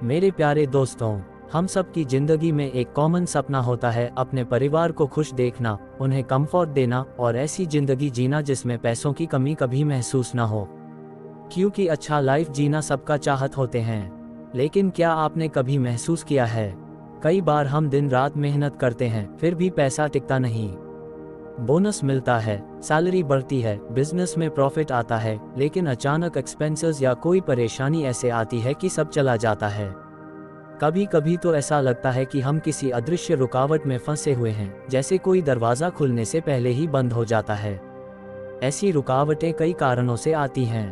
मेरे प्यारे दोस्तों, हम सब की जिंदगी में एक कॉमन सपना होता है अपने परिवार को खुश देखना, उन्हें कंफर्ट देना और ऐसी जिंदगी जीना जिसमें पैसों की कमी कभी महसूस ना हो। क्योंकि अच्छा लाइफ जीना सबका चाहत होते हैं। लेकिन क्या आपने कभी महसूस किया है, कई बार हम दिन रात मेहनत करते हैं फिर भी पैसा टिकता नहीं। बोनस मिलता है, सैलरी बढ़ती है, बिजनेस में प्रॉफिट आता है, लेकिन अचानक एक्सपेंसेस या कोई परेशानी ऐसे आती है कि सब चला जाता है। कभी कभी तो ऐसा लगता है कि हम किसी अदृश्य रुकावट में फंसे हुए हैं, जैसे कोई दरवाजा खुलने से पहले ही बंद हो जाता है। ऐसी रुकावटें कई कारणों से आती हैं।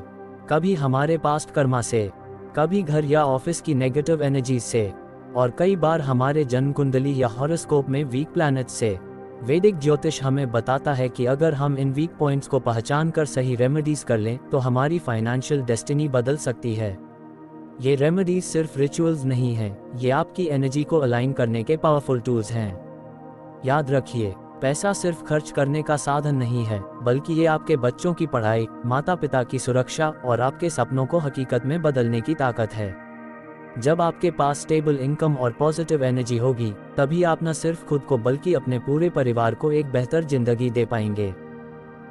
कभी हमारे पास्ट कर्मा से, कभी घर या ऑफिस की नेगेटिव एनर्जी से, और कई बार हमारे जन्म कुंडली या हॉरोस्कोप में वीक प्लैनेट से। वैदिक ज्योतिष हमें बताता है कि अगर हम इन वीक पॉइंट्स को पहचान कर सही रेमेडीज कर लें तो हमारी फाइनेंशियल डेस्टिनी बदल सकती है। ये रेमेडीज सिर्फ रिचुअल्स नहीं हैं, ये आपकी एनर्जी को अलाइन करने के पावरफुल टूल्स हैं। याद रखिए, पैसा सिर्फ खर्च करने का साधन नहीं है, बल्कि ये आपके बच्चों की पढ़ाई, माता पिता की सुरक्षा और आपके सपनों को हकीकत में बदलने की ताकत है। जब आपके पास स्टेबल इनकम और पॉजिटिव एनर्जी होगी, तभी आप न सिर्फ खुद को बल्कि अपने पूरे परिवार को एक बेहतर जिंदगी दे पाएंगे।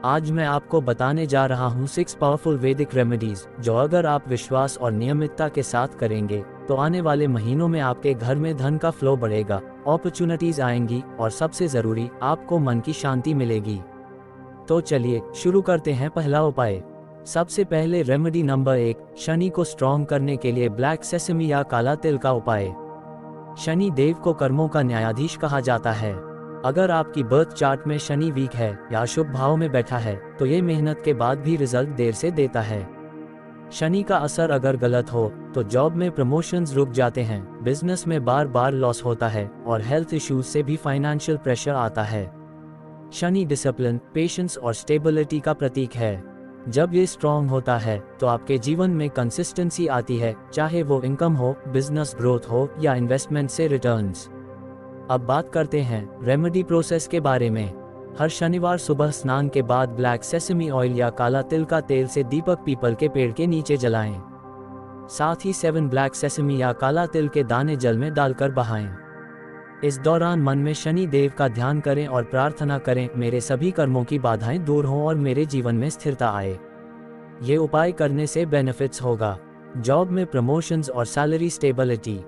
आज मैं आपको बताने जा रहा हूँ 6 पावरफुल वैदिक रेमेडीज, जो अगर आप विश्वास और नियमितता के साथ करेंगे तो आने वाले महीनों में आपके घर में धन का फ्लो बढ़ेगा, अपॉर्चुनिटीज आएंगी और सबसे जरूरी, आपको मन की शांति मिलेगी। तो चलिए शुरू करते हैं। पहला उपाय। सबसे पहले रेमेडी नंबर 1, शनि को स्ट्रॉन्ग करने के लिए ब्लैक सेसमी या काला तिल का उपाय। शनि देव को कर्मों का न्यायाधीश कहा जाता है। अगर आपकी बर्थ चार्ट में शनि वीक है या शुभ भाव में बैठा है तो ये मेहनत के बाद भी रिजल्ट देर से देता है। शनि का असर अगर गलत हो तो जॉब में प्रमोशंस रुक जाते हैं, बिजनेस में बार बार लॉस होता है और हेल्थ इश्यूज से भी फाइनेंशियल प्रेशर आता है। शनि डिसिप्लिन, पेशेंस और स्टेबिलिटी का प्रतीक है। जब ये स्ट्रॉन्ग होता है तो आपके जीवन में कंसिस्टेंसी आती है, चाहे वो इनकम हो, बिजनेस ग्रोथ हो या इन्वेस्टमेंट से रिटर्न्स। अब बात करते हैं रेमेडी प्रोसेस के बारे में। हर शनिवार सुबह स्नान के बाद ब्लैक सेसमी ऑयल या काला तिल का तेल से दीपक पीपल के पेड़ के नीचे जलाएं। साथ ही 7 ब्लैक सेसमी या काला तिल के दाने जल में डालकर बहाएं। इस दौरान मन में शनि देव का ध्यान करें और प्रार्थना करें, मेरे सभी कर्मों की बाधाएं दूर हों और मेरे जीवन में स्थिरता आए। ये उपाय करने से बेनिफिट्स होगा। जॉब में प्रमोशंस और सैलरी स्टेबिलिटी,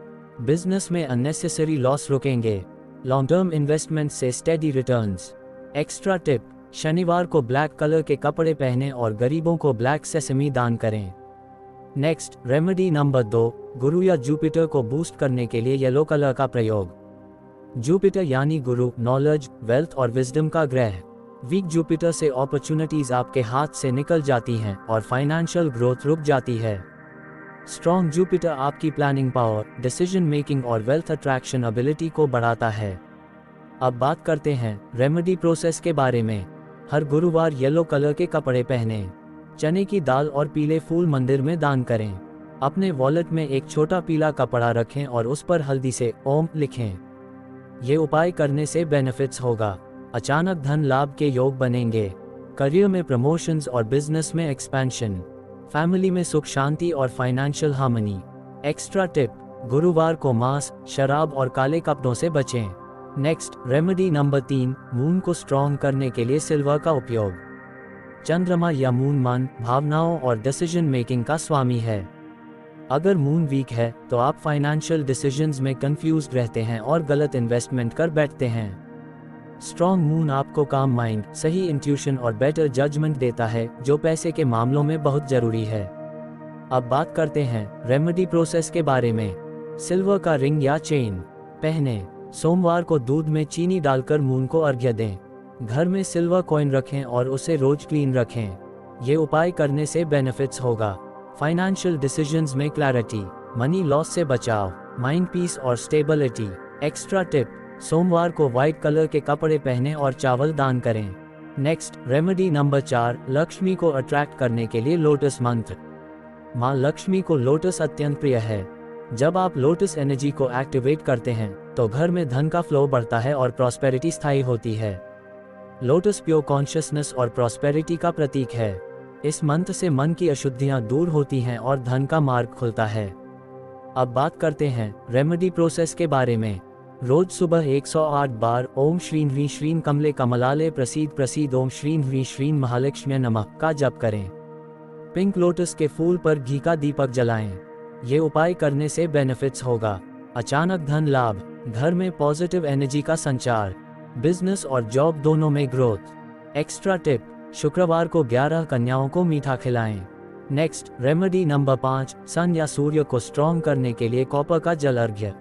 बिजनेस में अननेसेसरी लॉस रुकेंगे, लॉन्ग टर्म इन्वेस्टमेंट से स्टेडी रिटर्न्स। एक्स्ट्रा टिप, शनिवार को ब्लैक कलर के कपड़े पहनें और गरीबों को ब्लैक सेसमी दान करें। नेक्स्ट रेमेडी नंबर 2, गुरु या जुपिटर को बूस्ट करने के लिए येलो कलर का प्रयोग। जुपिटर यानी गुरु, नॉलेज, वेल्थ और विजडम का ग्रह। वीक जुपिटर से अपॉर्चुनिटीज आपके हाथ से निकल जाती हैं और फाइनेंशियल ग्रोथ रुक जाती है। स्ट्रॉन्ग जुपिटर आपकी प्लानिंग पावर, डिसीजन मेकिंग और वेल्थ अट्रैक्शन एबिलिटी को बढ़ाता है। अब बात करते हैं रेमेडी प्रोसेस के बारे में। हर गुरुवार येलो कलर के कपड़े पहनें। चने की दाल और पीले फूल मंदिर में दान करें। अपने वॉलेट में एक छोटा पीला कपड़ा रखें और उस पर हल्दी से ओम लिखें। ये उपाय करने से बेनिफिट्स होगा। अचानक धन लाभ के योग बनेंगे, करियर में प्रमोशंस और बिजनेस में एक्सपेंशन, फैमिली में सुख शांति और फाइनेंशियल हार्मनी। एक्स्ट्रा टिप, गुरुवार को मांस, शराब और काले कपड़ों से बचें। नेक्स्ट रेमेडी नंबर 3, मून को स्ट्रॉन्ग करने के लिए सिल्वर का उपयोग। चंद्रमा या मून मन, भावनाओं और डिसीजन मेकिंग का स्वामी है। अगर मून वीक है तो आप फाइनेंशियल डिसीजंस में कंफ्यूज्ड रहते हैं और गलत इन्वेस्टमेंट कर बैठते हैं। स्ट्रॉन्ग मून आपको काम माइंड, सही इंट्यूशन और बेटर जजमेंट देता है, जो पैसे के मामलों में बहुत जरूरी है। अब बात करते हैं रेमेडी प्रोसेस के बारे में। सिल्वर का रिंग या चेन पहने। सोमवार को दूध में चीनी डालकर मून को अर्घ्य दें। घर में सिल्वर कॉइन रखें और उसे रोज क्लीन रखें। ये उपाय करने से बेनिफिट्स होगा। फाइनेंशियल डिसीजंस में क्लैरिटी, मनी लॉस से बचाव, माइंड पीस और स्टेबिलिटी। एक्स्ट्रा टिप, सोमवार को व्हाइट कलर के कपड़े पहने और चावल दान करें। नेक्स्ट रेमेडी नंबर 4, लक्ष्मी को अट्रैक्ट करने के लिए लोटस मंत्र। माँ लक्ष्मी को लोटस अत्यंत प्रिय है। जब आप लोटस एनर्जी को एक्टिवेट करते हैं तो घर में धन का फ्लो बढ़ता है और प्रॉस्पेरिटी स्थायी होती है। लोटस प्योर कॉन्शियसनेस और प्रॉस्पेरिटी का प्रतीक है। इस मंत्र से मन की अशुद्धियां दूर होती हैं और धन का मार्ग खुलता है। अब बात करते हैं रेमेडी प्रोसेस के बारे में। रोज सुबह 108 बार ओम श्रीं ह्रीं श्रीं कमले कमलाले प्रसीद प्रसीद ओम श्रीं ह्रीं श्रीं महालक्ष्मी नमः का जप करें। पिंक लोटस के फूल पर घी का दीपक जलाएं। ये उपाय करने से बेनिफिट्स होगा। अचानक धन लाभ, घर में पॉजिटिव एनर्जी का संचार, बिजनेस और जॉब दोनों में ग्रोथ। एक्स्ट्रा टिप, शुक्रवार को 11 कन्याओं को मीठा खिलाएं। नेक्स्ट रेमेडी नंबर 5, सन या सूर्य को स्ट्रॉन्ग करने के लिए कॉपर का जल अर्घ्य।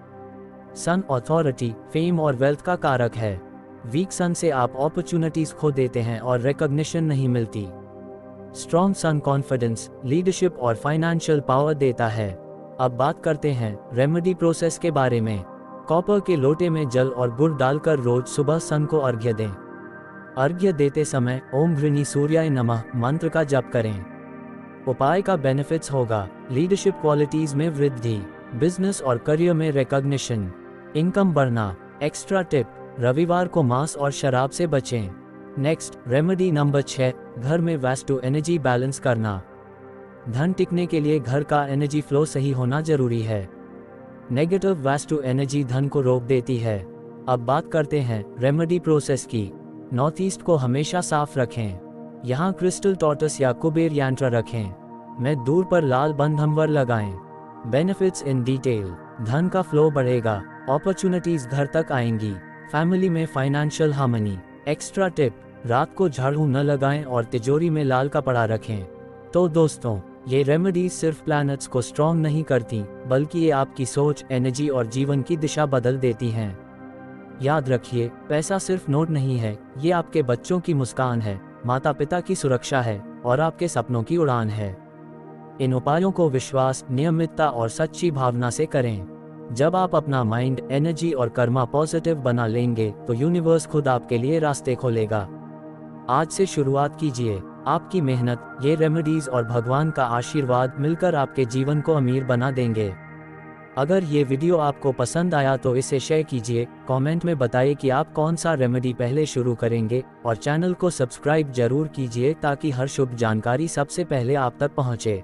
सन अथॉरिटी, फेम और वेल्थ का कारक है। वीक सन से आप अपॉर्चुनिटीज खो देते हैं और रिकॉग्निशन नहीं मिलती। स्ट्रॉन्ग सन कॉन्फिडेंस, लीडरशिप और फाइनेंशियल पावर देता है। अब बात करते हैं रेमेडी प्रोसेस के बारे में। कॉपर के लोटे में जल और गुड़ डालकर रोज सुबह सन को अर्घ्य दें। अर्घ्य देते समय ओम घृणी सूर्याय नमः मंत्र का जप करें। उपाय का बेनिफिट्स होगा लीडरशिप क्वालिटीज में वृद्धि, बिजनेस और करियर में रिकॉग्निशन, इनकम बढ़ना। एक्स्ट्रा टिप, रविवार को मांस और शराब से बचें। नेक्स्ट रेमेडी नंबर 6, घर में वास्तु एनर्जी बैलेंस करना। धन टिकने के लिए घर का एनर्जी फ्लो सही होना जरूरी है। नेगेटिव वास्तु एनर्जी धन को रोक देती है। अब बात करते हैं रेमेडी प्रोसेस की। नॉर्थ ईस्ट को हमेशा साफ रखें। यहाँ क्रिस्टल टॉर्टस या कुबेर यंत्र रखें। में दूर पर लाल बंधमवर लगाएं। बेनिफिट्स इन डिटेल, धन का फ्लो बढ़ेगा, अपॉर्चुनिटीज घर तक आएंगी, फैमिली में फाइनेंशियल हार्मनी। एक्स्ट्रा टिप, रात को झाड़ू न लगाएं और तिजोरी में लाल कपड़ा रखें। तो दोस्तों, ये रेमेडीज सिर्फ प्लैनेट्स को स्ट्रॉन्ग नहीं करती, बल्कि ये आपकी सोच, एनर्जी और जीवन की दिशा बदल देती हैं। याद रखिए, पैसा सिर्फ नोट नहीं है, ये आपके बच्चों की मुस्कान है, माता पिता की सुरक्षा है और आपके सपनों की उड़ान है। इन उपायों को विश्वास, नियमितता और सच्ची भावना से करें। जब आप अपना माइंड, एनर्जी और कर्मा पॉजिटिव बना लेंगे तो यूनिवर्स खुद आपके लिए रास्ते खोलेगा। आज से शुरुआत कीजिए। आपकी मेहनत, ये रेमेडीज और भगवान का आशीर्वाद मिलकर आपके जीवन को अमीर बना देंगे। अगर ये वीडियो आपको पसंद आया तो इसे शेयर कीजिए, कमेंट में बताइए कि आप कौन सा रेमेडी पहले शुरू करेंगे और चैनल को सब्सक्राइब जरूर कीजिए ताकि हर शुभ जानकारी सबसे पहले आप तक पहुंचे।